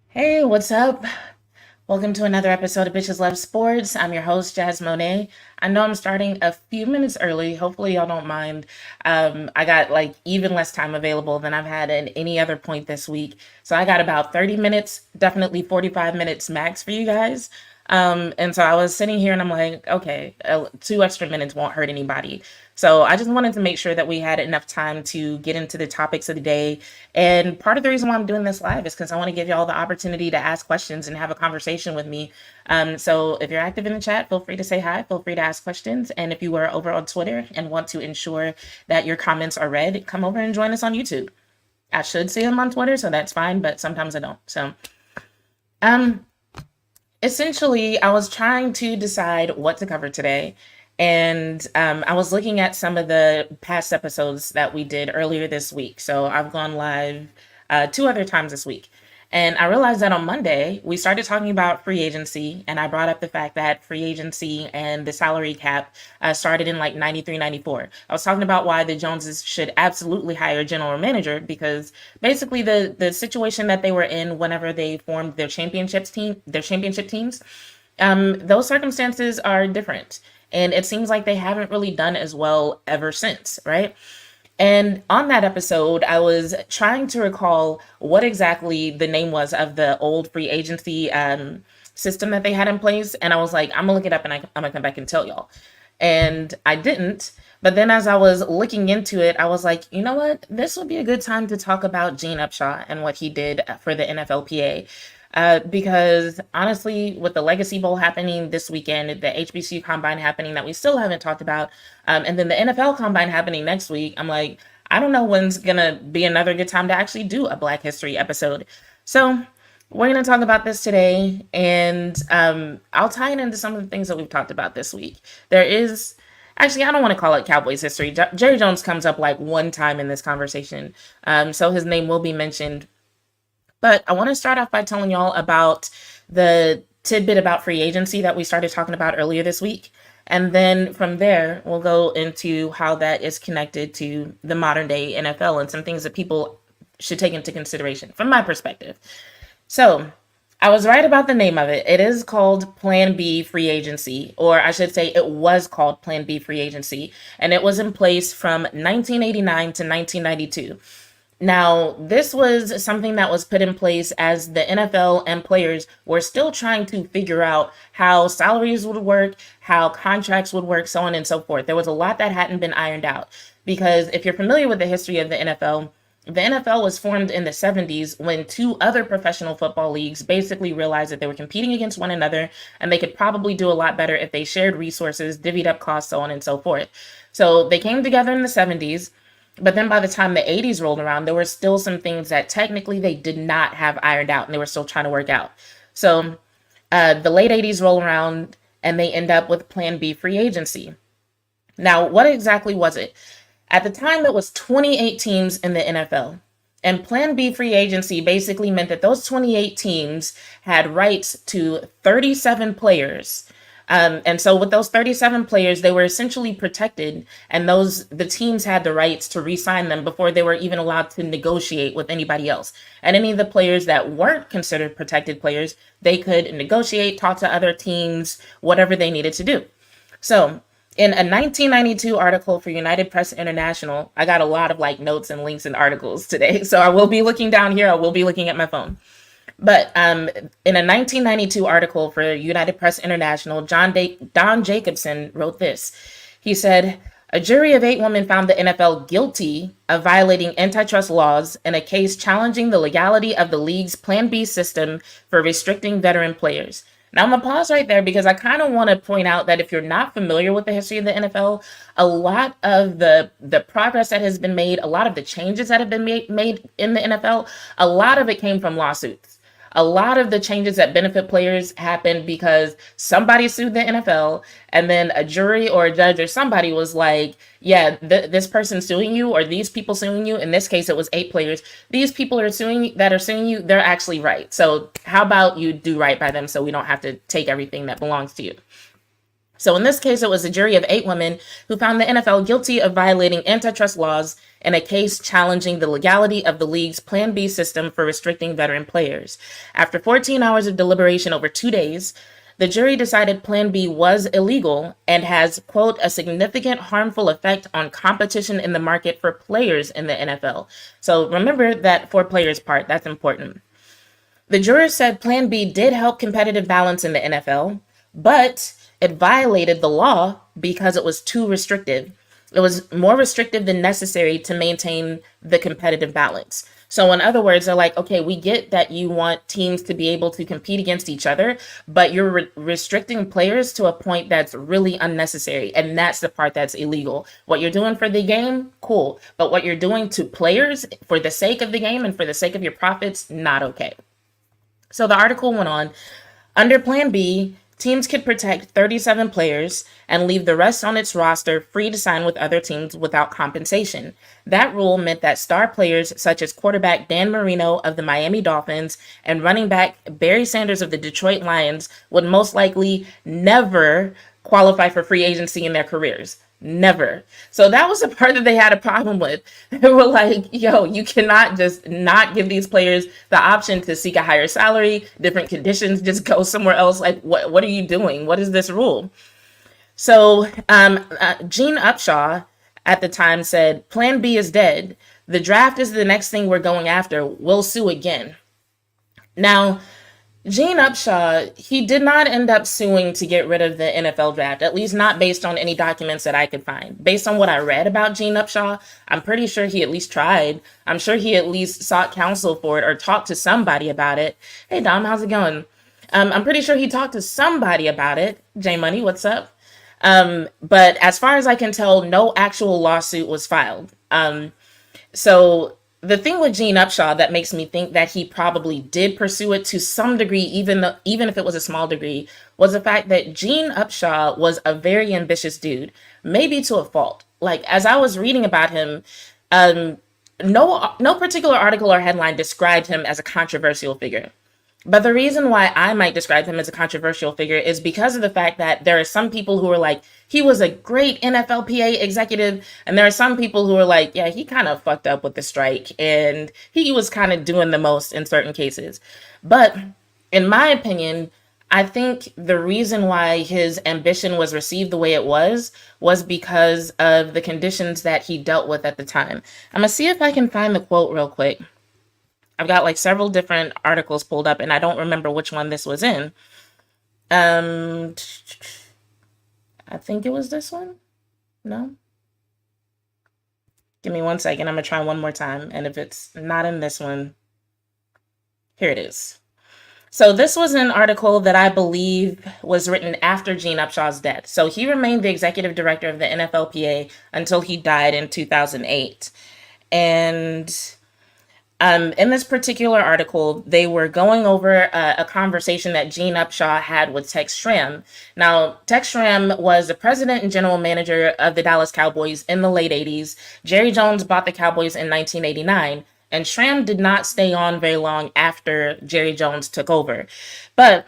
Hey, what's up? Welcome to another episode of Bitches Love Sports. I'm your host, Jazz Monet. I know I'm starting a few minutes early. Hopefully, y'all don't mind. I got like even less time available than I've had at any other point this week. So I got about 30 minutes, definitely 45 minutes max for you guys. And so I was sitting here and I'm like, okay, 2 extra minutes won't hurt anybody. So I just wanted to make sure that we had enough time to get into the topics of the day. And part of the reason why I'm doing this live is because I want to give y'all the opportunity to ask questions and have a conversation with me. So if you're active in the chat, feel free to say hi, feel free to ask questions. And if you are over on Twitter and want to ensure that your comments are read, come over and join us on YouTube. I should see them on Twitter, so that's fine, but sometimes I don't. So, essentially, I was trying to decide what to cover today. And I was looking at some of the past episodes that we did earlier this week. So I've gone live 2 other times this week. And I realized that on Monday, we started talking about free agency. And I brought up the fact that free agency and the salary cap started in like 93, 94. I was talking about why the Joneses should absolutely hire a general manager because basically the situation that they were in whenever they formed their championship teams, those circumstances are different. And it seems like they haven't really done as well ever since, right? And on that episode, I was trying to recall what exactly the name was of the old free agency system that they had in place. And I was like, I'm gonna look it up and I'm gonna come back and tell y'all. And I didn't. But then as I was looking into it, I was like, you know what? This would be a good time to talk about Gene Upshaw and what he did for the NFLPA. Because honestly, with the Legacy Bowl happening this weekend, the HBCU Combine happening that we still haven't talked about, and then the NFL Combine happening next week, I'm like, I don't know when's going to be another good time to actually do a Black History episode. So we're going to talk about this today, and I'll tie it into some of the things that we've talked about this week. There is... Actually, I don't want to call it Cowboys history. Jerry Jones comes up like one time in this conversation, so his name will be mentioned. But I want to start off by telling y'all about the tidbit about free agency that we started talking about earlier this week. And then from there, we'll go into how that is connected to the modern day NFL and some things that people should take into consideration from my perspective. So I was right about the name of it. It is called Plan B free agency, or I should say it was called Plan B free agency. And it was in place from 1989 to 1992. Now, this was something that was put in place as the NFL and players were still trying to figure out how salaries would work, how contracts would work, so on and so forth. There was a lot that hadn't been ironed out because if you're familiar with the history of the NFL was formed in the 70s when 2 other professional football leagues basically realized that they were competing against one another and they could probably do a lot better if they shared resources, divvied up costs, so on and so forth. So they came together in the 70s. But then by the time the 80s rolled around, there were still some things that technically they did not have ironed out and they were still trying to work out. So the late 80s roll around and they end up with Plan B free agency. Now, what exactly was it? At the time, it was 28 teams in the NFL. And Plan B free agency basically meant that those 28 teams had rights to 37 players. And so with those 37 players, they were essentially protected, and the teams had the rights to re-sign them before they were even allowed to negotiate with anybody else. And any of the players that weren't considered protected players, they could negotiate, talk to other teams, whatever they needed to do. So in a 1992 article for United Press International, I got a lot of like notes and links and articles today. So I will be looking down here. I will be looking at my phone. But in a 1992 article for United Press International, Don Jacobson wrote this. He said, a jury of 8 women found the NFL guilty of violating antitrust laws in a case challenging the legality of the league's Plan B system for restricting veteran players. Now I'm gonna pause right there because I kind of want to point out that if you're not familiar with the history of the NFL, a lot of the progress that has been made, a lot of the changes that have been made in the NFL, a lot of it came from lawsuits. A lot of the changes that benefit players happened because somebody sued the NFL, and then a jury or a judge or somebody was like, yeah, this person suing you, or these people suing you. In this case, it was 8 players. These people are suing you. They're actually right. So how about you do right by them so we don't have to take everything that belongs to you? So in this case, it was a jury of 8 women who found the NFL guilty of violating antitrust laws in a case challenging the legality of the league's Plan B system for restricting veteran players. After 14 hours of deliberation over 2 days, the jury decided Plan B was illegal and has, quote, a significant harmful effect on competition in the market for players in the NFL. So remember that for players part, that's important. The jurors said Plan B did help competitive balance in the NFL, but it violated the law because it was too restrictive. It was more restrictive than necessary to maintain the competitive balance. So, in other words, they're like, okay, we get that you want teams to be able to compete against each other, but you're restricting players to a point that's really unnecessary. And that's the part that's illegal. What you're doing for the game, cool. But what you're doing to players for the sake of the game and for the sake of your profits, not okay. So the article went on. Under Plan B, teams could protect 37 players and leave the rest on its roster free to sign with other teams without compensation. That rule meant that star players such as quarterback Dan Marino of the Miami Dolphins and running back Barry Sanders of the Detroit Lions would most likely never qualify for free agency in their careers. Never. So that was the part that they had a problem with. They were like, yo, you cannot just not give these players the option to seek a higher salary, different conditions, just go somewhere else. Like, what are you doing? What is this rule? So Gene Upshaw at the time said, Plan B is dead. The draft is the next thing we're going after. We'll sue again. Now, Gene Upshaw, he did not end up suing to get rid of the NFL draft, at least not based on any documents that I could find. Based on what I read about Gene Upshaw, I'm pretty sure he at least tried. I'm sure he at least sought counsel for it or talked to somebody about it. Hey, Dom, how's it going? I'm pretty sure he talked to somebody about it. J Money, what's up? But as far as I can tell, no actual lawsuit was filed. So the thing with Gene Upshaw that makes me think that he probably did pursue it to some degree, even if it was a small degree, was the fact that Gene Upshaw was a very ambitious dude, maybe to a fault. Like, as I was reading about him, no particular article or headline described him as a controversial figure. But the reason why I might describe him as a controversial figure is because of the fact that there are some people who are like, he was a great NFLPA executive. And there are some people who are like, yeah, he kind of fucked up with the strike and he was kind of doing the most in certain cases. But in my opinion, I think the reason why his ambition was received the way it was because of the conditions that he dealt with at the time. I'm going to see if I can find the quote real quick. I've got like several different articles pulled up and I don't remember which one this was in. I think it was this one. No? Give me 1 second. I'm going to try one more time. And if it's not in this one, here it is. So this was an article that I believe was written after Gene Upshaw's death. So he remained the executive director of the NFLPA until he died in 2008. And in this particular article, they were going over a conversation that Gene Upshaw had with Tex Schramm. Now, Tex Schramm was the president and general manager of the Dallas Cowboys in the late 80s. Jerry Jones bought the Cowboys in 1989, and Schramm did not stay on very long after Jerry Jones took over. But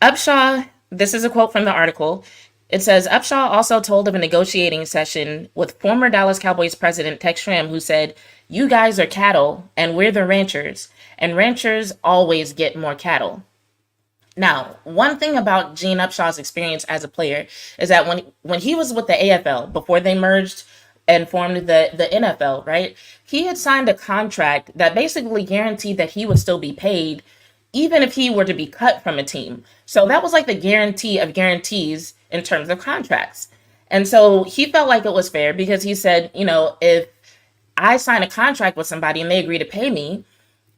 Upshaw, this is a quote from the article. It says, Upshaw also told of a negotiating session with former Dallas Cowboys president Tex Schramm, who said, you guys are cattle and we're the ranchers, and ranchers always get more cattle. Now, one thing about Gene Upshaw's experience as a player is that when he was with the AFL, before they merged and formed the NFL, right, he had signed a contract that basically guaranteed that he would still be paid even if he were to be cut from a team. So that was like the guarantee of guarantees in terms of contracts. And so he felt like it was fair because he said, if I sign a contract with somebody and they agree to pay me,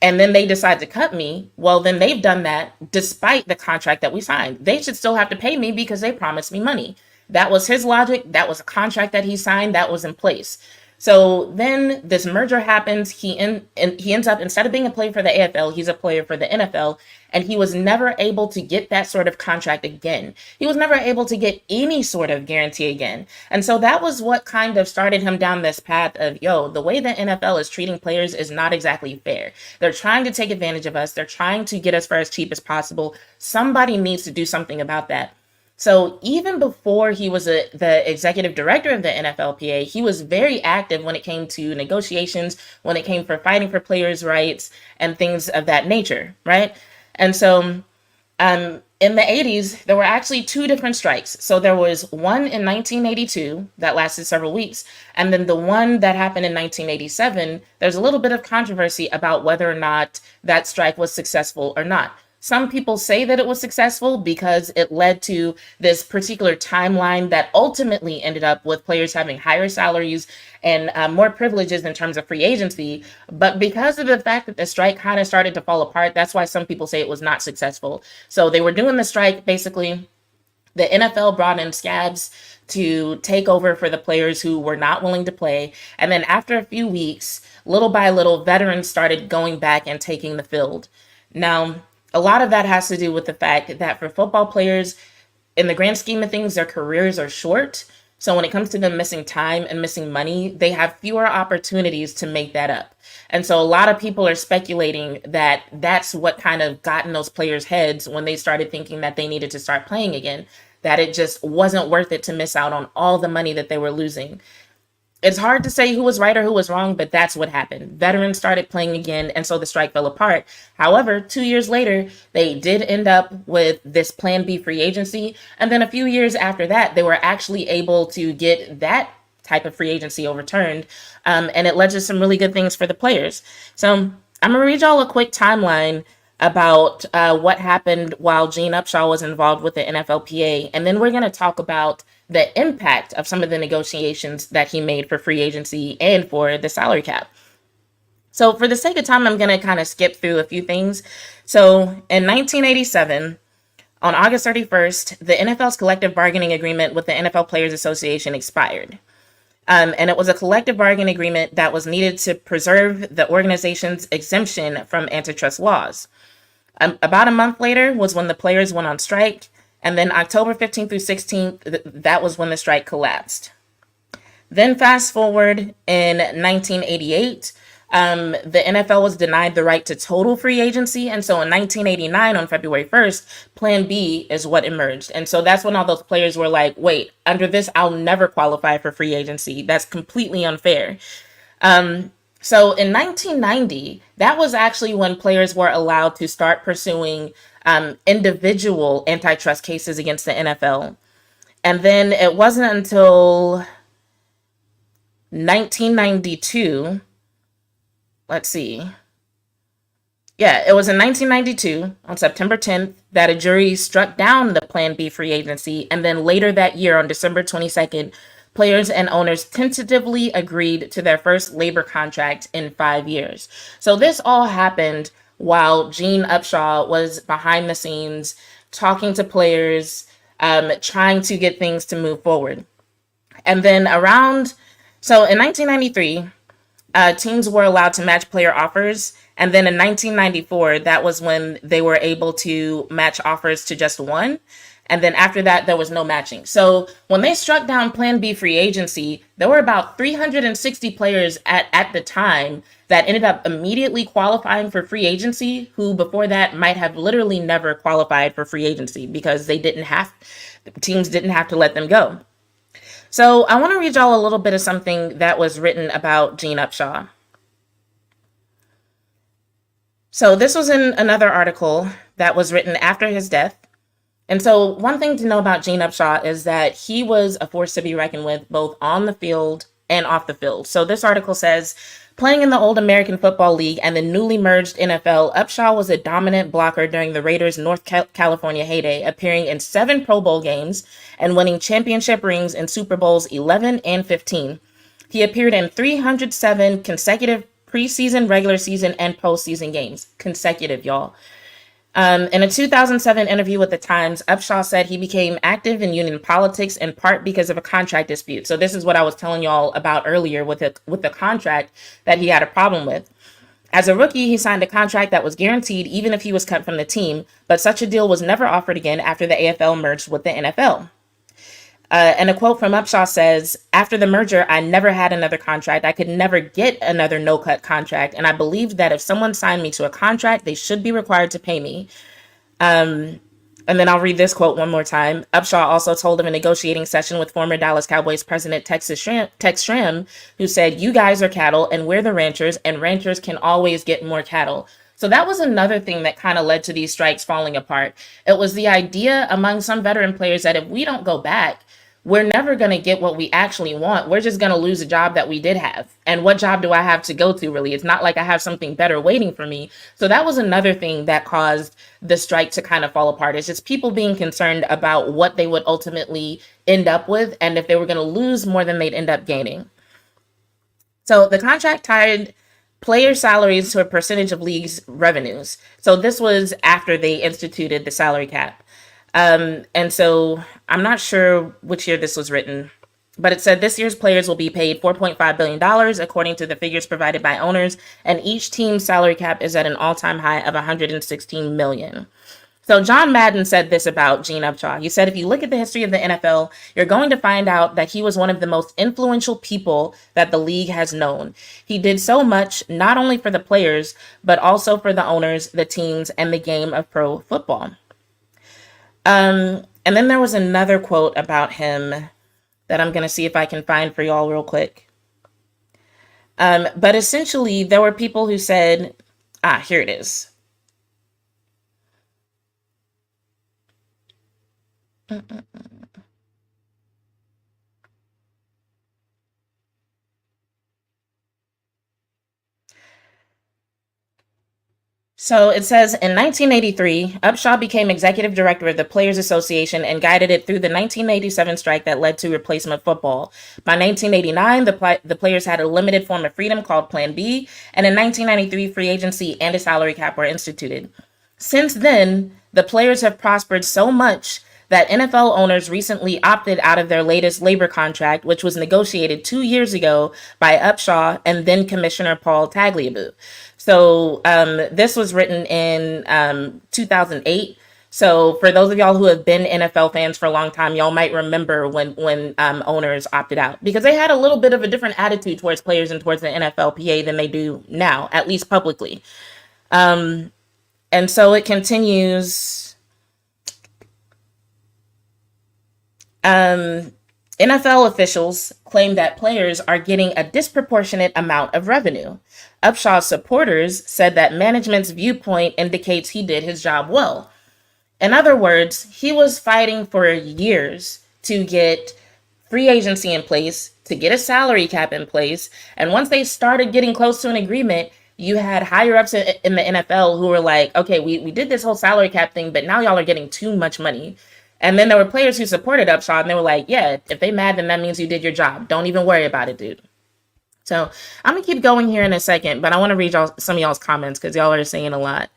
and then they decide to cut me, well, then they've done that despite the contract that we signed. They should still have to pay me because they promised me money. That was his logic. That was a contract that he signed that was in place. So then this merger happens. He ends up, instead of being a player for the AFL, he's a player for the NFL, and he was never able to get that sort of contract again. He was never able to get any sort of guarantee again. And so that was what kind of started him down this path of, yo, the way the NFL is treating players is not exactly fair. They're trying to take advantage of us. They're trying to get us for as cheap as possible. Somebody needs to do something about that. So even before he was the executive director of the NFLPA, he was very active when it came to negotiations, when it came for fighting for players' rights and things of that nature, right? And so in the 80s, there were actually two different strikes. So there was one in 1982 that lasted several weeks. And then the one that happened in 1987, there's a little bit of controversy about whether or not that strike was successful or not. Some people say that it was successful because it led to this particular timeline that ultimately ended up with players having higher salaries and more privileges in terms of free agency. But because of the fact that the strike kind of started to fall apart, that's why some people say it was not successful. So they were doing the strike. Basically, the NFL brought in scabs to take over for the players who were not willing to play. And then after a few weeks, little by little, veterans started going back and taking the field. Now, a lot of that has to do with the fact that for football players, in the grand scheme of things, their careers are short. So when it comes to them missing time and missing money, they have fewer opportunities to make that up. And so a lot of people are speculating that that's what kind of got in those players' heads when they started thinking that they needed to start playing again, that it just wasn't worth it to miss out on all the money that they were losing. It's hard to say who was right or who was wrong, but that's what happened. Veterans started playing again, and so the strike fell apart. However, 2 years later, they did end up with this Plan B free agency. And then a few years after that, they were actually able to get that type of free agency overturned. And it led to some really good things for the players. So I'm going to read y'all a quick timeline about what happened while Gene Upshaw was involved with the NFLPA. And then we're going to talk about the impact of some of the negotiations that he made for free agency and for the salary cap. So for the sake of time, I'm going to kind of skip through a few things. So in 1987, on August 31st, the NFL's collective bargaining agreement with the NFL Players Association expired. And it was a collective bargaining agreement that was needed to preserve the organization's exemption from antitrust laws. About a month later was when the players went on strike. And then October 15th through 16th, that was when the strike collapsed. Then fast forward in 1988, the NFL was denied the right to total free agency. And so in 1989, on February 1st, Plan B is what emerged. And so that's when all those players were like, wait, under this, I'll never qualify for free agency. That's completely unfair. So in 1990, that was actually when players were allowed to start pursuing individual antitrust cases against the NFL. And then it wasn't until 1992, let's see. Yeah, it was in 1992, on September 10th, that a jury struck down the Plan B free agency. And then later that year, on December 22nd, players and owners tentatively agreed to their first labor contract in 5 years. So this all happened while Gene Upshaw was behind the scenes talking to players, trying to get things to move forward. And then so in 1993, teams were allowed to match player offers. And then in 1994, that was when they were able to match offers to just one. And then after that, there was no matching. So when they struck down Plan B free agency, there were about 360 players at the time that ended up immediately qualifying for free agency, who before that might have literally never qualified for free agency because teams didn't have to let them go. So I want to read y'all a little bit of something that was written about Gene Upshaw. So this was in another article that was written after his death. And so one thing to know about Gene Upshaw is that he was a force to be reckoned with both on the field and off the field. So this article says, playing in the old American Football League and the newly merged NFL, Upshaw was a dominant blocker during the Raiders' North California heyday, appearing in 7 Pro Bowl games and winning championship rings in Super Bowls 11 and 15. He appeared in 307 consecutive preseason, regular season, and postseason games. Consecutive, y'all. In a 2007 interview with The Times, Upshaw said he became active in union politics in part because of a contract dispute. So this is what I was telling y'all about earlier with the contract that he had a problem with. As a rookie, he signed a contract that was guaranteed even if he was cut from the team, but such a deal was never offered again after the AFL merged with the NFL. And a quote from Upshaw says, "After the merger, I never had another contract. I could never get another no-cut contract, and I believed that if someone signed me to a contract, they should be required to pay me." And then I'll read this quote one more time. Upshaw also told of a negotiating session with former Dallas Cowboys president Tex Schramm, who said, "You guys are cattle and we're the ranchers, and ranchers can always get more cattle." So that was another thing that kind of led to these strikes falling apart. It was the idea among some veteran players that if we don't go back, we're never going to get what we actually want. We're just going to lose a job that we did have. And what job do I have to go to, really? It's not like I have something better waiting for me. So that was another thing that caused the strike to kind of fall apart. It's just people being concerned about what they would ultimately end up with and if they were going to lose more than they'd end up gaining. So the contract tied player salaries to a percentage of league's revenues. So this was after they instituted the salary cap. And so I'm not sure which year this was written, but it said this year's players will be paid $4.5 billion according to the figures provided by owners, and each team's salary cap is at an all-time high of $116 million. So John Madden said this about Gene Upshaw. He said, "If you look at the history of the NFL, you're going to find out that he was one of the most influential people that the league has known. He did so much, not only for the players, but also for the owners, the teams, and the game of pro football." And then there was another quote about him that I'm going to see if I can find for y'all real quick. But essentially, there were people who said, here it is. So it says, in 1983, Upshaw became executive director of the Players Association and guided it through the 1987 strike that led to replacement football. By 1989, the players had a limited form of freedom called Plan B, and in 1993, free agency and a salary cap were instituted. Since then, the players have prospered so much that NFL owners recently opted out of their latest labor contract, which was negotiated 2 years ago by Upshaw and then Commissioner Paul Tagliabue. So this was written in 2008. So for those of y'all who have been NFL fans for a long time, y'all might remember when owners opted out, because they had a little bit of a different attitude towards players and towards the NFLPA than they do now, at least publicly. And so it continues. NFL officials claim that players are getting a disproportionate amount of revenue. Upshaw's supporters said that management's viewpoint indicates he did his job well. In other words, he was fighting for years to get free agency in place, to get a salary cap in place. And once they started getting close to an agreement, you had higher ups in the NFL who were like, okay, we did this whole salary cap thing, but now y'all are getting too much money. And then there were players who supported Upshaw, and they were like, yeah, if they mad, then that means you did your job. Don't even worry about it, dude. So I'm going to keep going here in a second, but I want to read some of y'all's comments because y'all are saying a lot.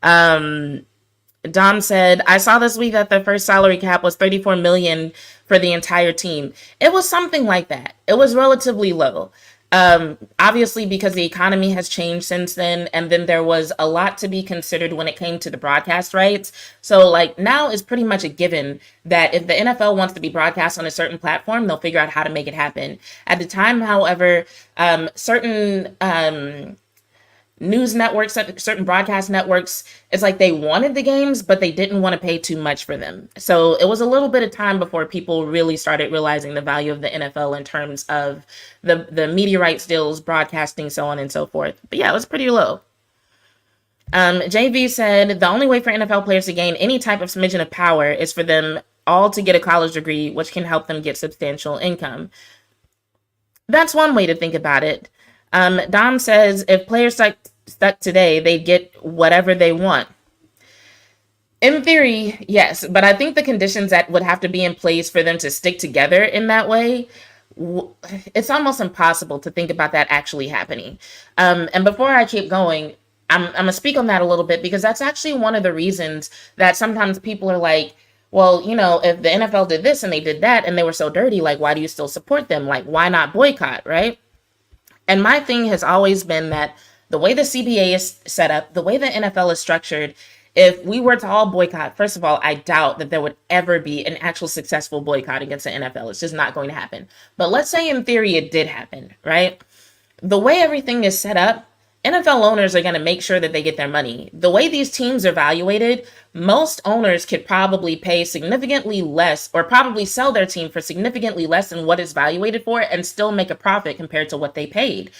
Dom said, "I saw this week that the first salary cap was $34 million for the entire team." It was something like that. It was relatively low. Obviously, because the economy has changed since then, and then there was a lot to be considered when it came to the broadcast rights. So like now is pretty much a given that if the NFL wants to be broadcast on a certain platform, they'll figure out how to make it happen. At the time, however, certain news networks, certain broadcast networks, it's like they wanted the games, but they didn't want to pay too much for them. So it was a little bit of time before people really started realizing the value of the NFL in terms of the media rights deals, broadcasting, so on and so forth. But yeah, it was pretty low. JV said, "The only way for NFL players to gain any type of smidgen of power is for them all to get a college degree, which can help them get substantial income." That's one way to think about it. Dom says, "If players stuck today, they'd get whatever they want." In theory, yes, but I think the conditions that would have to be in place for them to stick together in that way it's almost impossible to think about that actually happening. And before I keep going, I'm gonna speak on that a little bit because that's actually one of the reasons that sometimes people are like, well, if the NFL did this and they did that and they were so dirty, like, why do you still support them? Like, why not boycott, right? And my thing has always been that the way the CBA is set up, the way the NFL is structured, if we were to all boycott, first of all, I doubt that there would ever be an actual successful boycott against the NFL. It's just not going to happen. But let's say in theory it did happen, right? The way everything is set up, NFL owners are going to make sure that they get their money. The way these teams are evaluated, most owners could probably pay significantly less or probably sell their team for significantly less than what it's valuated for and still make a profit compared to what they paid.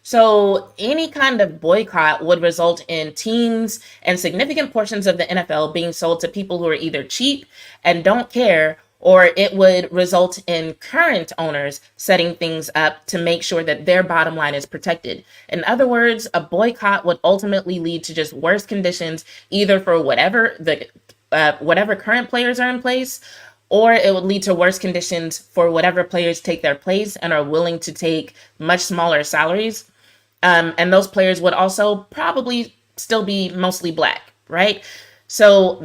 So any kind of boycott would result in teams and significant portions of the NFL being sold to people who are either cheap and don't care, or it would result in current owners setting things up to make sure that their bottom line is protected. In other words, a boycott would ultimately lead to just worse conditions, either for whatever current players are in place, or it would lead to worse conditions for whatever players take their place and are willing to take much smaller salaries. And those players would also probably still be mostly black, right? So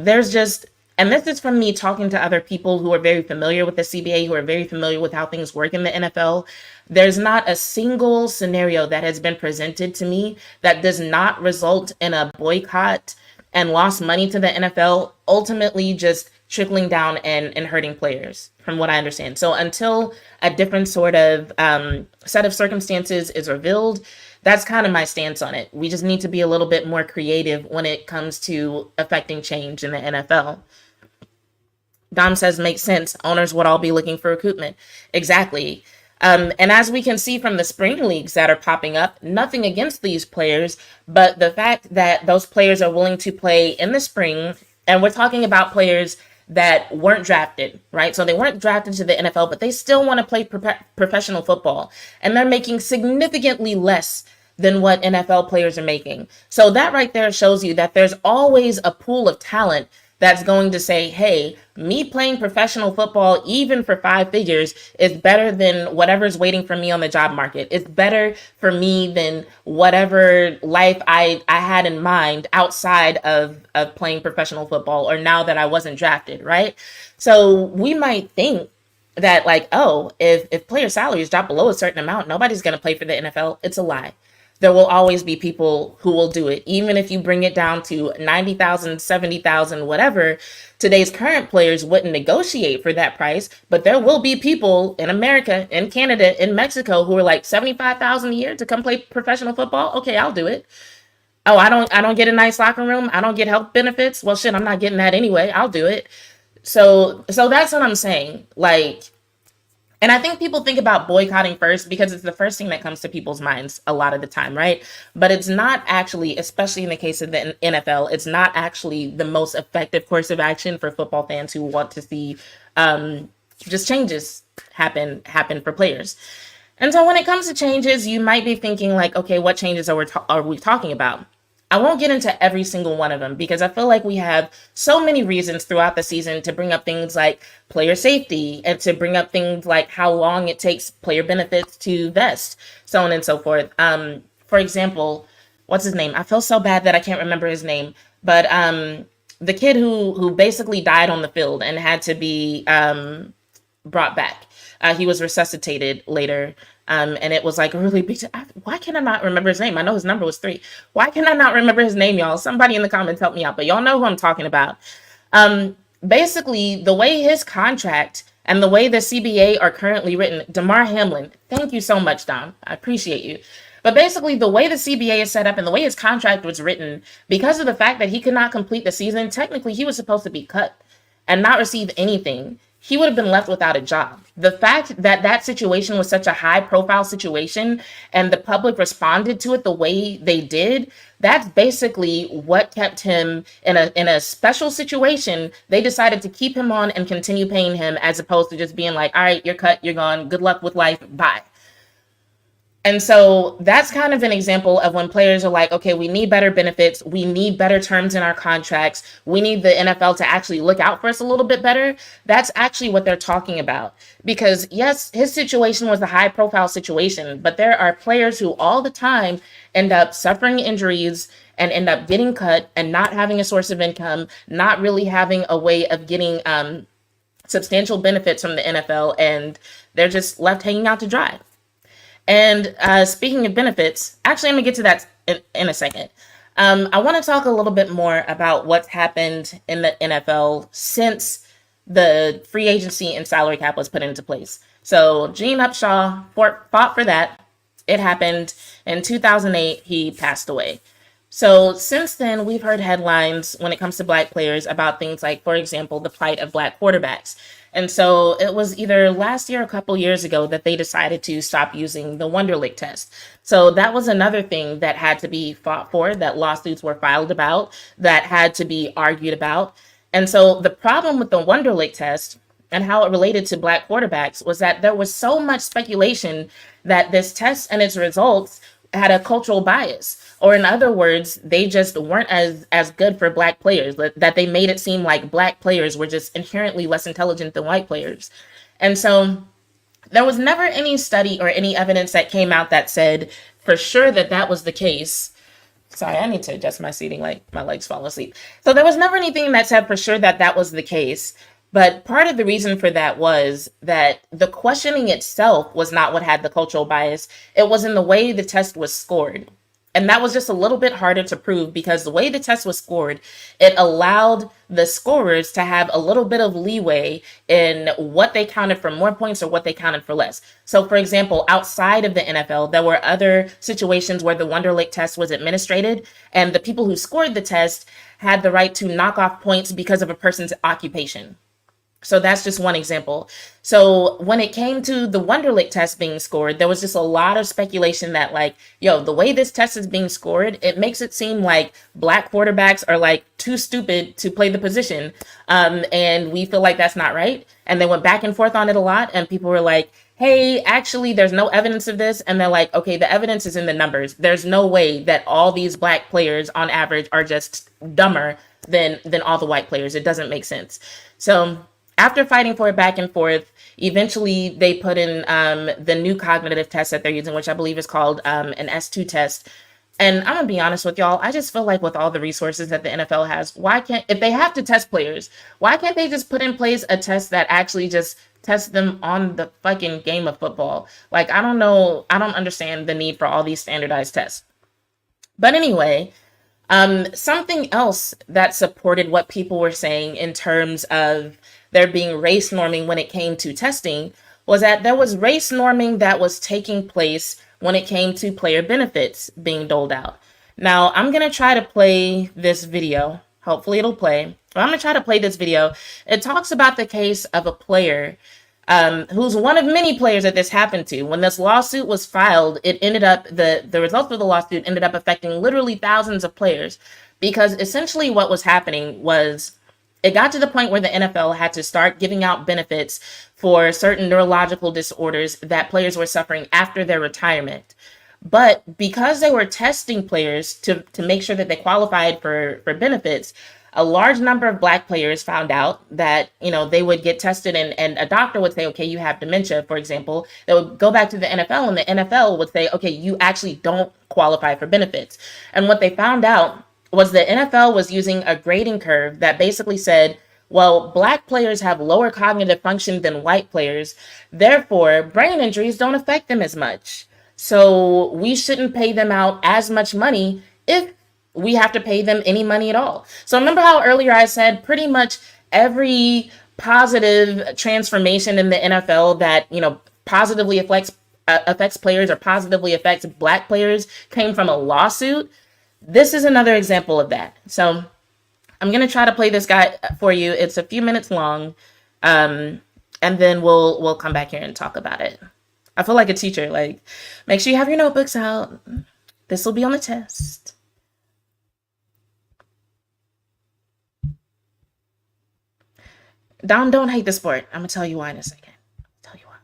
and this is from me talking to other people who are very familiar with the CBA, who are very familiar with how things work in the NFL. There's not a single scenario that has been presented to me that does not result in a boycott and lost money to the NFL, ultimately just trickling down and hurting players, from what I understand. So until a different sort of set of circumstances is revealed, that's kind of my stance on it. We just need to be a little bit more creative when it comes to affecting change in the NFL. Dom says, makes sense. Owners would all be looking for recoupment. Exactly. And as we can see from the spring leagues that are popping up, nothing against these players, but the fact that those players are willing to play in the spring, and we're talking about players that weren't drafted, right? So they weren't drafted to the NFL, but they still want to play professional football, and they're making significantly less than what NFL players are making. So that right there shows you that there's always a pool of talent that's going to say, hey, me playing professional football, even for 5 figures, is better than whatever's waiting for me on the job market. It's better for me than whatever life I had in mind outside of playing professional football, or now that I wasn't drafted, right? So we might think that, like, oh, if player salaries drop below a certain amount, nobody's going to play for the NFL. It's a lie. There will always be people who will do it. Even if you bring it down to 90,000, 70,000, whatever, today's current players wouldn't negotiate for that price, but there will be people in America, in Canada, in Mexico who are like 75,000 a year to come play professional football. Okay, I'll do it. Oh, I don't get a nice locker room. I don't get health benefits. Well, shit, I'm not getting that anyway. I'll do it. So that's what I'm saying. Like, and I think people think about boycotting first because it's the first thing that comes to people's minds a lot of the time, right? But it's not actually, especially in the case of the NFL, it's not actually the most effective course of action for football fans who want to see just changes happen for players. And so when it comes to changes, you might be thinking like, okay, what changes are we talking about? I won't get into every single one of them because I feel like we have so many reasons throughout the season to bring up things like player safety and to bring up things like how long it takes player benefits to vest, so on and so forth. For example, what's his name? I feel so bad that I can't remember his name, but the kid who basically died on the field and had to be brought back. He was resuscitated later. And it was like a really big, why can I not remember his name? I know his number was 3. Why can I not remember his name, y'all? Somebody in the comments help me out, but y'all know who I'm talking about. Basically, the way his contract and the way the CBA are currently written, Damar Hamlin, thank you so much, Dom. I appreciate you. But basically, the way the CBA is set up and the way his contract was written, because of the fact that he could not complete the season, technically he was supposed to be cut and not receive anything. He would have been left without a job. The fact that that situation was such a high profile situation and the public responded to it the way they did, that's basically what kept him in a special situation. They decided to keep him on and continue paying him as opposed to just being like, all right, you're cut, you're gone, good luck with life, bye. And so that's kind of an example of when players are like, okay, we need better benefits. We need better terms in our contracts. We need the NFL to actually look out for us a little bit better. That's actually what they're talking about. Because, yes, his situation was a high profile situation, but there are players who all the time end up suffering injuries and end up getting cut and not having a source of income, not really having a way of getting substantial benefits from the NFL, and they're just left hanging out to dry. And speaking of benefits, actually, I'm going to get to that in a second. I want to talk a little bit more about what's happened in the NFL since the free agency and salary cap was put into place. So Gene Upshaw fought for that. It happened in 2008. He passed away. So since then, we've heard headlines when it comes to Black players about things like, for example, the plight of Black quarterbacks. And so it was either last year or a couple years ago that they decided to stop using the Wonderlic test. So that was another thing that had to be fought for, that lawsuits were filed about, that had to be argued about. And so the problem with the Wonderlic test and how it related to Black quarterbacks was that there was so much speculation that this test and its results had a cultural bias, or in other words, they just weren't as good for Black players, that they made it seem like Black players were just inherently less intelligent than white players. And so there was never any study or any evidence that came out that said for sure that that was the case. Sorry, I need to adjust my seating, like my legs fall asleep. So there was never anything that said for sure that that was the case. But part of the reason for that was that the questioning itself was not what had the cultural bias. It was in the way the test was scored. And that was just a little bit harder to prove because the way the test was scored, it allowed the scorers to have a little bit of leeway in what they counted for more points or what they counted for less. So, for example, outside of the NFL, there were other situations where the Wonderlic test was administered, and the people who scored the test had the right to knock off points because of a person's occupation. So that's just one example. So when it came to the Wonderlic test being scored, there was just a lot of speculation that like, yo, the way this test is being scored, it makes it seem like Black quarterbacks are like too stupid to play the position. And we feel like that's not right. And they went back and forth on it a lot. And people were like, hey, actually, there's no evidence of this. And they're like, okay, the evidence is in the numbers. There's no way that all these Black players on average are just dumber than all the white players. It doesn't make sense. So after fighting for it back and forth, eventually they put in the new cognitive test that they're using, which I believe is called an S2 test. And I'm gonna be honest with y'all, I just feel like with all the resources that the NFL has, why can't, if they have to test players, why can't they just put in place a test that actually just tests them on the fucking game of football? Like, I don't know, I don't understand the need for all these standardized tests. But anyway, something else that supported what people were saying in terms of there being race norming when it came to testing was that there was race norming that was taking place when it came to player benefits being doled out. Now, I'm going to try to play this video. Hopefully it'll play. But I'm going to try to play this video. It talks about the case of a player who's one of many players that this happened to. When this lawsuit was filed, it ended up, the results of the lawsuit ended up affecting literally thousands of players, because essentially what was happening was it got to the point where the NFL had to start giving out benefits for certain neurological disorders that players were suffering after their retirement. But because they were testing players to make sure that they qualified for benefits, a large number of Black players found out that, you know, they would get tested and a doctor would say, okay, you have dementia, for example. They would go back to the NFL and the NFL would say, okay, you actually don't qualify for benefits. And what they found out was the NFL was using a grading curve that basically said, well, Black players have lower cognitive function than white players. Therefore, brain injuries don't affect them as much. So we shouldn't pay them out as much money if we have to pay them any money at all. So remember how earlier I said pretty much every positive transformation in the NFL that, you know, positively affects players or positively affects Black players came from a lawsuit? This is another example of that. So I'm going to try to play this guy for you. It's a few minutes long. And then we'll come back here and talk about it. I feel like a teacher. Like, make sure you have your notebooks out. This will be on the test. Don't hate the sport. I'm going to tell you why in a second. Tell you why.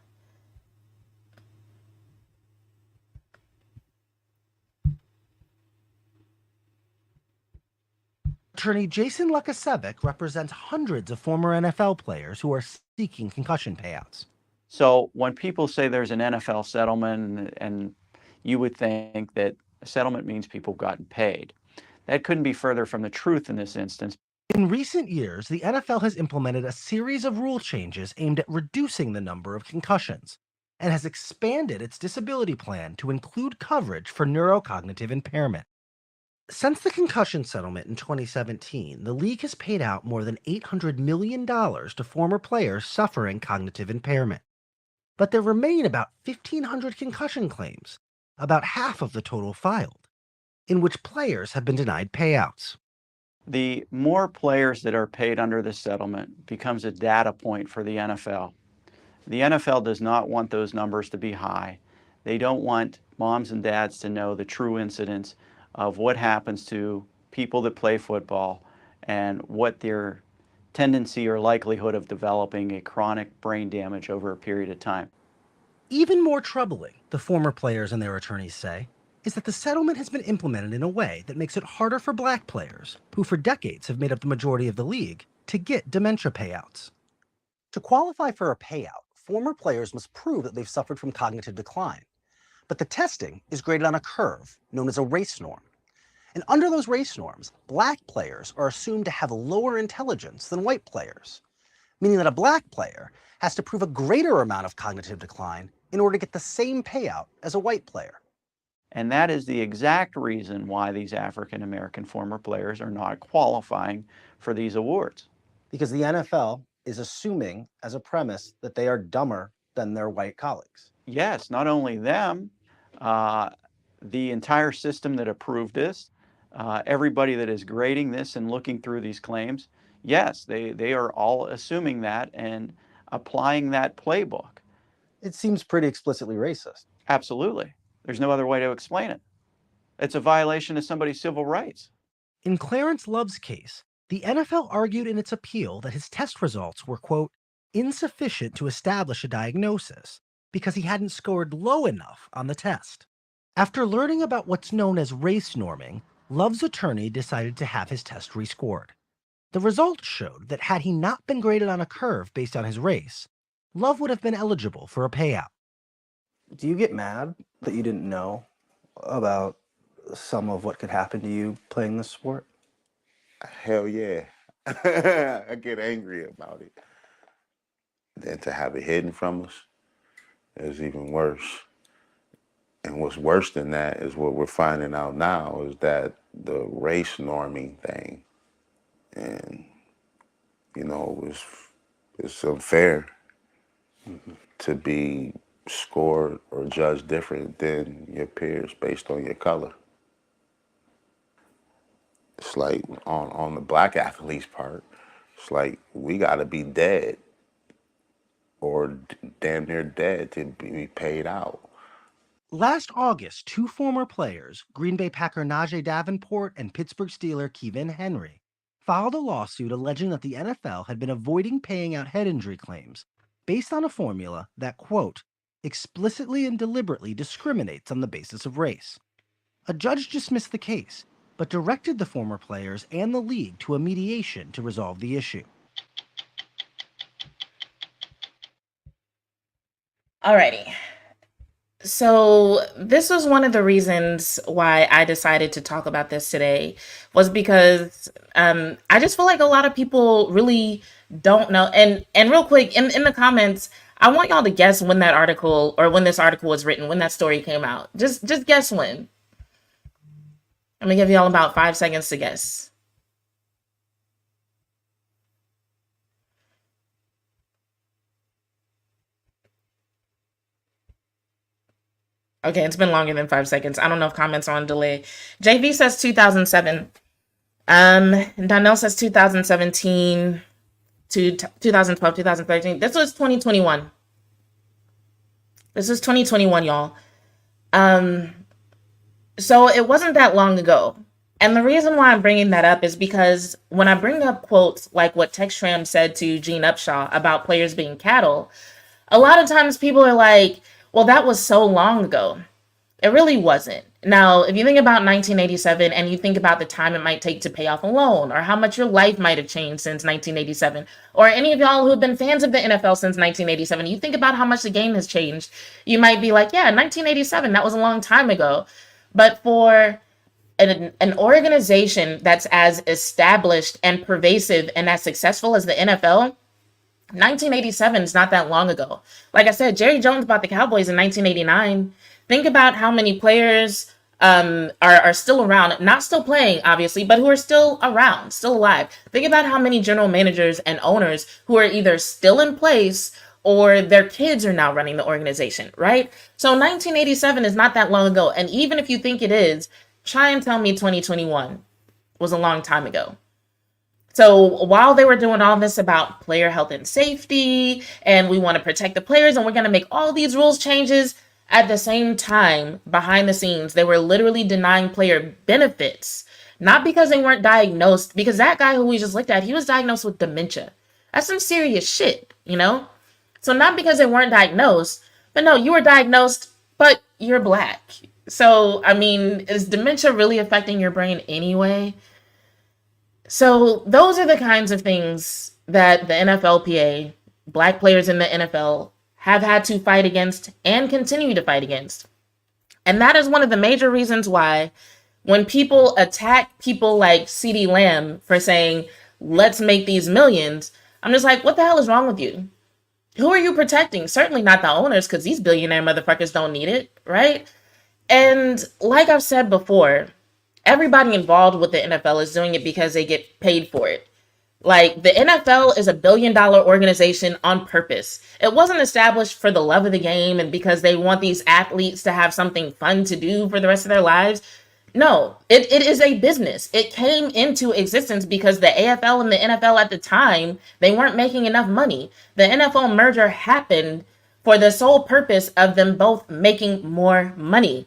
Attorney Jason Lukasevich represents hundreds of former NFL players who are seeking concussion payouts. So when people say there's an NFL settlement, and you would think that a settlement means people have gotten paid, that couldn't be further from the truth in this instance. In recent years, the NFL has implemented a series of rule changes aimed at reducing the number of concussions and has expanded its disability plan to include coverage for neurocognitive impairment. Since the concussion settlement in 2017, the league has paid out more than $800 million to former players suffering cognitive impairment. But there remain about 1,500 concussion claims, about half of the total filed, in which players have been denied payouts. The more players that are paid under this settlement becomes a data point for the NFL. The NFL does not want those numbers to be high. They don't want moms and dads to know the true incidence of what happens to people that play football and what their tendency or likelihood of developing a chronic brain damage over a period of time. Even more troubling, the former players and their attorneys say, is that the settlement has been implemented in a way that makes it harder for black players, who for decades have made up the majority of the league, to get dementia payouts. To qualify for a payout, former players must prove that they've suffered from cognitive decline. But the testing is graded on a curve known as a race norm. And under those race norms, black players are assumed to have lower intelligence than white players, meaning that a black player has to prove a greater amount of cognitive decline in order to get the same payout as a white player. And that is the exact reason why these African American former players are not qualifying for these awards. Because the NFL is assuming as a premise that they are dumber than their white colleagues. Yes, not only them, the entire system that approved this, everybody that is grading this and looking through these claims, yes, they are all assuming that and applying that playbook. It seems pretty explicitly racist. Absolutely. There's no other way to explain it. It's a violation of somebody's civil rights. In Clarence Love's case, the NFL argued in its appeal that his test results were, quote, insufficient to establish a diagnosis because he hadn't scored low enough on the test. After learning about what's known as race norming, Love's attorney decided to have his test rescored. The results showed that had he not been graded on a curve based on his race, Love would have been eligible for a payout. Do you get mad that you didn't know about some of what could happen to you playing this sport? Hell yeah. I get angry about it. Then to have it hidden from us is even worse. And what's worse than that is what we're finding out now is that the race norming thing, and it's unfair to be scored or judged different than your peers based on your color. It's like on the black athlete's part, it's like we gotta be dead or damn near dead to be paid out. Last August, two former players, Green Bay Packer Najee Davenport and Pittsburgh Steeler Kevin Henry, filed a lawsuit alleging that the NFL had been avoiding paying out head injury claims based on a formula that, quote, explicitly and deliberately discriminates on the basis of race. A judge dismissed the case, but directed the former players and the league to a mediation to resolve the issue. Alrighty. So this was one of the reasons why I decided to talk about this today, was because I just feel like a lot of people really don't know. And real quick, in the comments, I want y'all to guess when that article, or when this article was written, when that story came out. Just guess when. I'm gonna give y'all about 5 seconds to guess. Okay, it's been longer than 5 seconds. I don't know if comments are on delay. JV says 2007. Donnell says 2017 to 2012, 2013. This was 2021. This is 2021, y'all. So it wasn't that long ago. And the reason why I'm bringing that up is because when I bring up quotes like what Textram said to Gene Upshaw about players being cattle, a lot of times people are like, well, that was so long ago. It really wasn't. Now, if you think about 1987 and you think about the time it might take to pay off a loan or how much your life might have changed since 1987, or any of y'all who have been fans of the NFL since 1987, you think about how much the game has changed, you might be like, yeah, 1987, that was a long time ago. But for an organization that's as established and pervasive and as successful as the NFL, 1987 is not that long ago. Like I said, Jerry Jones bought the Cowboys in 1989. Think about how many players are still around, not still playing, obviously, but who are still around, still alive. Think about how many general managers and owners who are either still in place or their kids are now running the organization, right? So 1987 is not that long ago. And even if you think it is, try and tell me 2021 was a long time ago. So while they were doing all this about player health and safety, and we want to protect the players, and we're going to make all these rules changes, at the same time, behind the scenes, they were literally denying player benefits. Not because they weren't diagnosed, because that guy who we just looked at, he was diagnosed with dementia. That's some serious shit, you know? So not because they weren't diagnosed, but no, you were diagnosed, but you're black. So, I mean, is dementia really affecting your brain anyway? So those are the kinds of things that the NFLPA, black players in the NFL, have had to fight against and continue to fight against. And that is one of the major reasons why when people attack people like CeeDee Lamb for saying, let's make these millions, I'm just like, what the hell is wrong with you? Who are you protecting? Certainly not the owners, because these billionaire motherfuckers don't need it, right? And like I've said before, everybody involved with the NFL is doing it because they get paid for it. Like, the NFL is a billion-dollar organization on purpose. It wasn't established for the love of the game and because they want these athletes to have something fun to do for the rest of their lives. No, it is a business. It came into existence because the AFL and the NFL at the time, they weren't making enough money. The NFL merger happened for the sole purpose of them both making more money.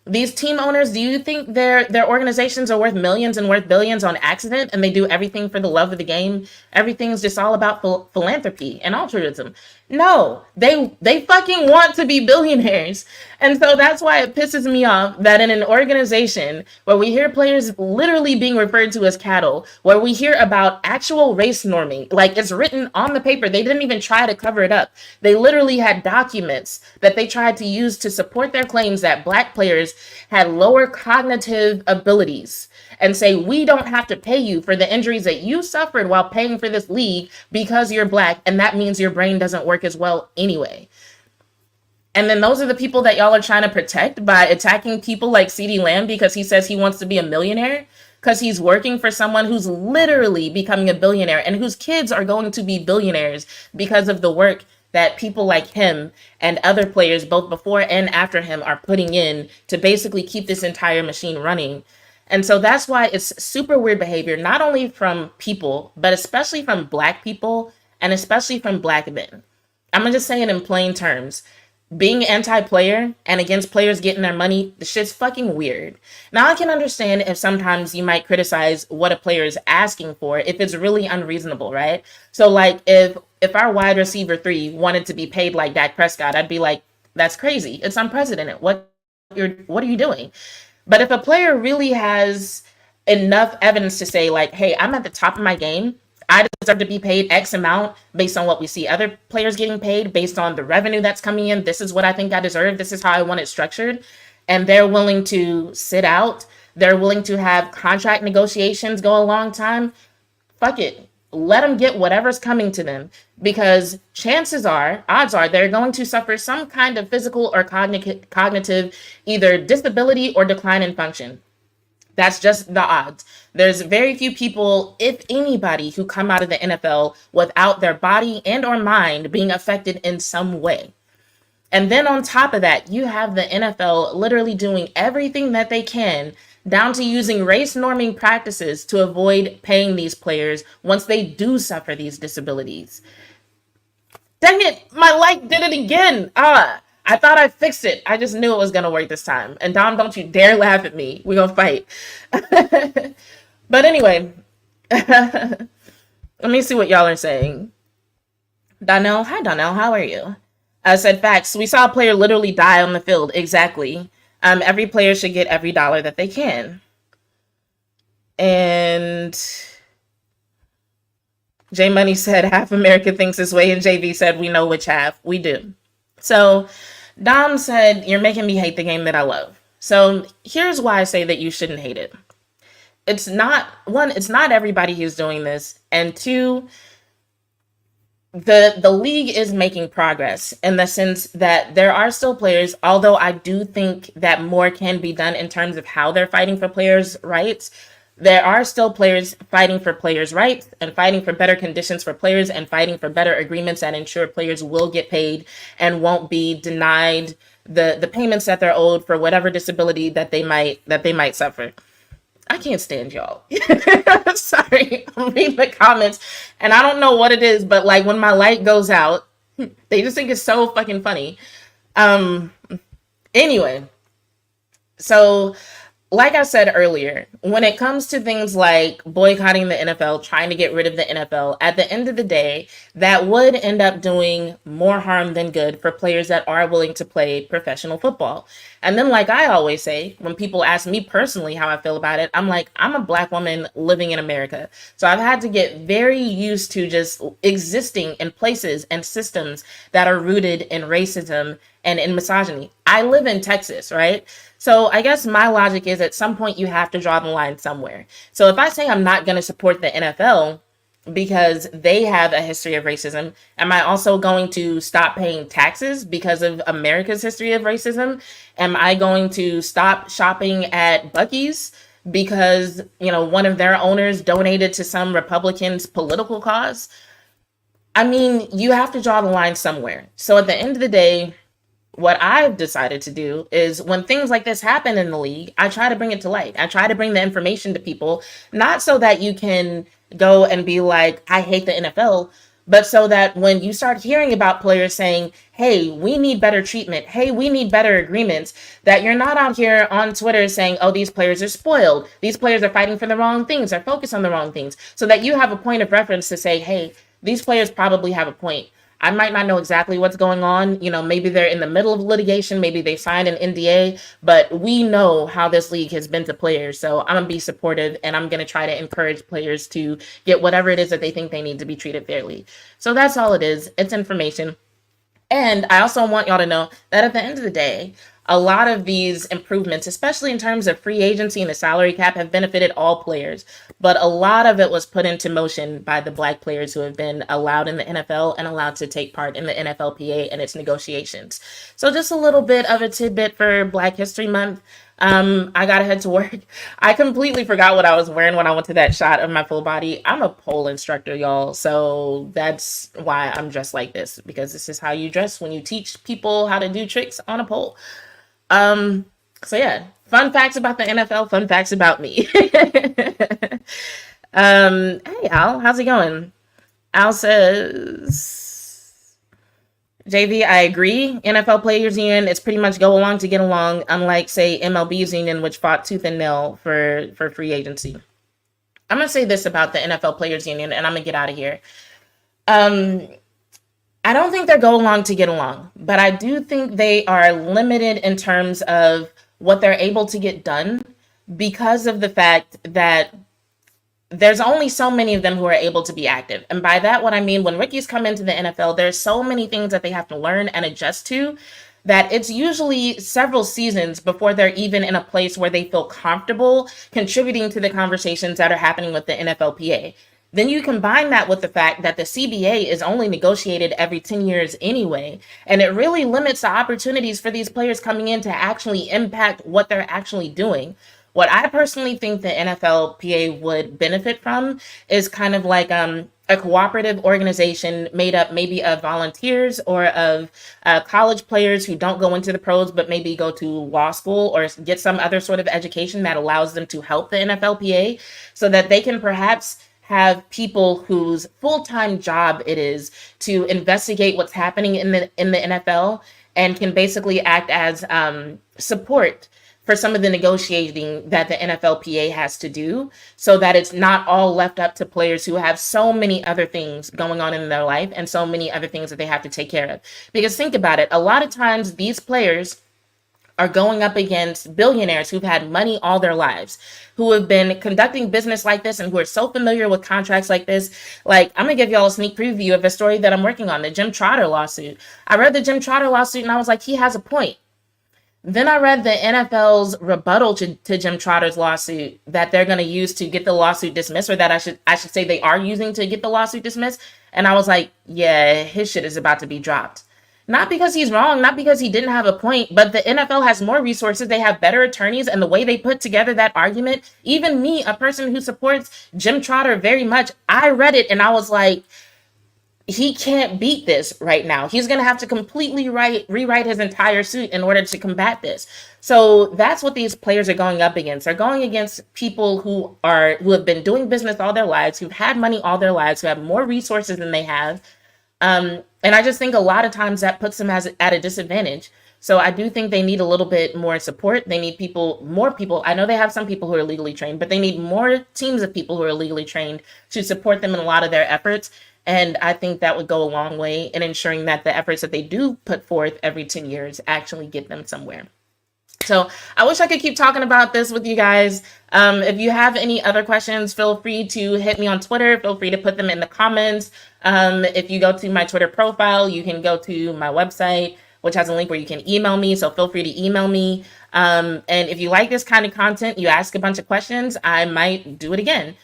These team owners, do you think their organizations are worth millions and worth billions on accident, and they do everything for the love of the game? Everything's just all about philanthropy and altruism. No, they fucking want to be billionaires. And so that's why it pisses me off that in an organization where we hear players literally being referred to as cattle, where we hear about actual race norming, like it's written on the paper, they didn't even try to cover it up. They literally had documents that they tried to use to support their claims that black players had lower cognitive abilities, and say, we don't have to pay you for the injuries that you suffered while paying for this league because you're black, and that means your brain doesn't work as well anyway. And then those are the people that y'all are trying to protect by attacking people like CeeDee Lamb because he says he wants to be a millionaire, because he's working for someone who's literally becoming a billionaire and whose kids are going to be billionaires because of the work that people like him and other players, both before and after him, are putting in to basically keep this entire machine running. And so that's why it's super weird behavior, not only from people, but especially from black people and especially from black men. I'm gonna just say it in plain terms. Being anti-player and against players getting their money, the shit's fucking weird. Now, I can understand if sometimes you might criticize what a player is asking for if it's really unreasonable, right? So, like, if our wide receiver 3 wanted to be paid like Dak Prescott, I'd be like, that's crazy. It's unprecedented. What are you doing? But if a player really has enough evidence to say, like, hey, I'm at the top of my game, I deserve to be paid X amount based on what we see other players getting paid, based on the revenue that's coming in. This is what I think I deserve. This is how I want it structured. And they're willing to sit out. They're willing to have contract negotiations go a long time. Fuck it. Let them get whatever's coming to them, because odds are they're going to suffer some kind of physical or cognitive either disability or decline in function. That's just the odds. There's very few people, if anybody, who come out of the NFL without their body and or mind being affected in some way. And then on top of that, you have the NFL literally doing everything that they can, down to using race norming practices to avoid paying these players once they do suffer these disabilities. Dang it, my light did it again. I thought I fixed it. I just knew it was going to work this time. And Dom, don't you dare laugh at me. We're going to fight. But anyway, let me see what y'all are saying. Donnell, hi Donnell, how are you? I said facts. We saw a player literally die on the field. Exactly. Every player should get every dollar that they can. And J Money said half America thinks this way, and JV said we know which half. We do. So Dom said, you're making me hate the game that I love. So here's why I say that you shouldn't hate it. It's not, one, it's not everybody who's doing this. And two, the league is making progress in the sense that there are still players, although I do think that more can be done in terms of how they're fighting for players' rights. There are still players fighting for players' rights and fighting for better conditions for players and fighting for better agreements that ensure players will get paid and won't be denied the payments that they're owed for whatever disability that they might suffer. I can't stand y'all. Sorry, I'm reading the comments and I don't know what it is, but like when my light goes out, they just think it's so fucking funny. Anyway, so like I said earlier, when it comes to things like boycotting the NFL, trying to get rid of the NFL, at the end of the day, that would end up doing more harm than good for players that are willing to play professional football. And then, like I always say, when people ask me personally how I feel about it, I'm like, I'm a Black woman living in America. So I've had to get very used to just existing in places and systems that are rooted in racism and in misogyny. I live in Texas, right? So I guess my logic is at some point you have to draw the line somewhere. So if I say I'm not going to support the NFL because they have a history of racism, am I also going to stop paying taxes because of America's history of racism? Am I going to stop shopping at Buc-ee's because, one of their owners donated to some Republican's political cause? I mean, you have to draw the line somewhere. So at the end of the day, what I've decided to do is when things like this happen in the league, I try to bring it to light. I try to bring the information to people, not so that you can go and be like, I hate the NFL, but so that when you start hearing about players saying, hey, we need better treatment, hey, we need better agreements, that you're not out here on Twitter saying, oh, these players are spoiled. These players are fighting for the wrong things, they're focused on the wrong things, so that you have a point of reference to say, hey, these players probably have a point. I might not know exactly what's going on. Maybe they're in the middle of litigation. Maybe they signed an NDA, but we know how this league has been to players. So I'm going to be supportive and I'm going to try to encourage players to get whatever it is that they think they need to be treated fairly. So that's all it is. It's information. And I also want y'all to know that at the end of the day, a lot of these improvements, especially in terms of free agency and the salary cap, have benefited all players. But a lot of it was put into motion by the Black players who have been allowed in the NFL and allowed to take part in the NFLPA and its negotiations. So just a little bit of a tidbit for Black History Month. I gotta head to work. I completely forgot what I was wearing when I went to that shot of my full body. I'm a pole instructor, y'all. So that's why I'm dressed like this, because this is how you dress when you teach people how to do tricks on a pole. So yeah, fun facts about the NFL, fun facts about me. Hey Al, how's it going? Al says, JV, I agree. NFL Players Union, it's pretty much go along to get along, unlike, say, MLB's union, which fought tooth and nail for free agency. I'm going to say this about the NFL Players Union, and I'm going to get out of here. I don't think they go along to get along, but I do think they are limited in terms of what they're able to get done because of the fact that there's only so many of them who are able to be active. And by that, what I mean, when rookies come into the NFL, there's so many things that they have to learn and adjust to that it's usually several seasons before they're even in a place where they feel comfortable contributing to the conversations that are happening with the NFLPA. Then you combine that with the fact that the CBA is only negotiated every 10 years anyway, and it really limits the opportunities for these players coming in to actually impact what they're actually doing. What I personally think the NFLPA would benefit from is kind of like a cooperative organization made up maybe of volunteers or of college players who don't go into the pros, but maybe go to law school or get some other sort of education that allows them to help the NFLPA so that they can perhaps have people whose full-time job it is to investigate what's happening in the NFL and can basically act as support for some of the negotiating that the NFLPA has to do so that it's not all left up to players who have so many other things going on in their life and so many other things that they have to take care of. Because think about it, a lot of times these players are going up against billionaires who've had money all their lives, who have been conducting business like this and who are so familiar with contracts like this. Like, I'm gonna give y'all a sneak preview of a story that I'm working on, the Jim Trotter lawsuit. I read the Jim Trotter lawsuit and I was like, he has a point. Then I read the NFL's rebuttal to Jim Trotter's lawsuit that they're going to use to get the lawsuit dismissed, or that I should say they are using to get the lawsuit dismissed. And I was like, yeah, his shit is about to be dropped. Not because he's wrong, not because he didn't have a point, but the NFL has more resources. They have better attorneys, and the way they put together that argument, even me, a person who supports Jim Trotter very much, I read it and I was like, he can't beat this right now. He's going to have to completely rewrite his entire suit in order to combat this. So that's what these players are going up against. They're going against people who have been doing business all their lives, who've had money all their lives, who have more resources than they have. And I just think a lot of times that puts them at a disadvantage. So I do think they need a little bit more support. They need more people. I know they have some people who are legally trained, but they need more teams of people who are legally trained to support them in a lot of their efforts. And I think that would go a long way in ensuring that the efforts that they do put forth every 10 years actually get them somewhere. So I wish I could keep talking about this with you guys. If you have any other questions, feel free to hit me on Twitter. Feel free to put them in the comments. If you go to my Twitter profile, you can go to my website, which has a link where you can email me. So feel free to email me. And if you like this kind of content, you ask a bunch of questions, I might do it again.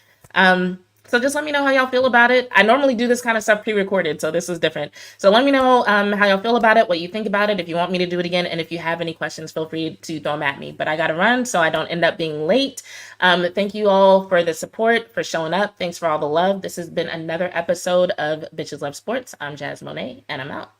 So just let me know how y'all feel about it. I normally do this kind of stuff pre-recorded, so this is different. So let me know how y'all feel about it, what you think about it, if you want me to do it again, and if you have any questions, feel free to throw them at me. But I gotta run so I don't end up being late. Thank you all for the support, for showing up. Thanks for all the love. This has been another episode of Bitches Love Sports. I'm Jazz Monet, and I'm out.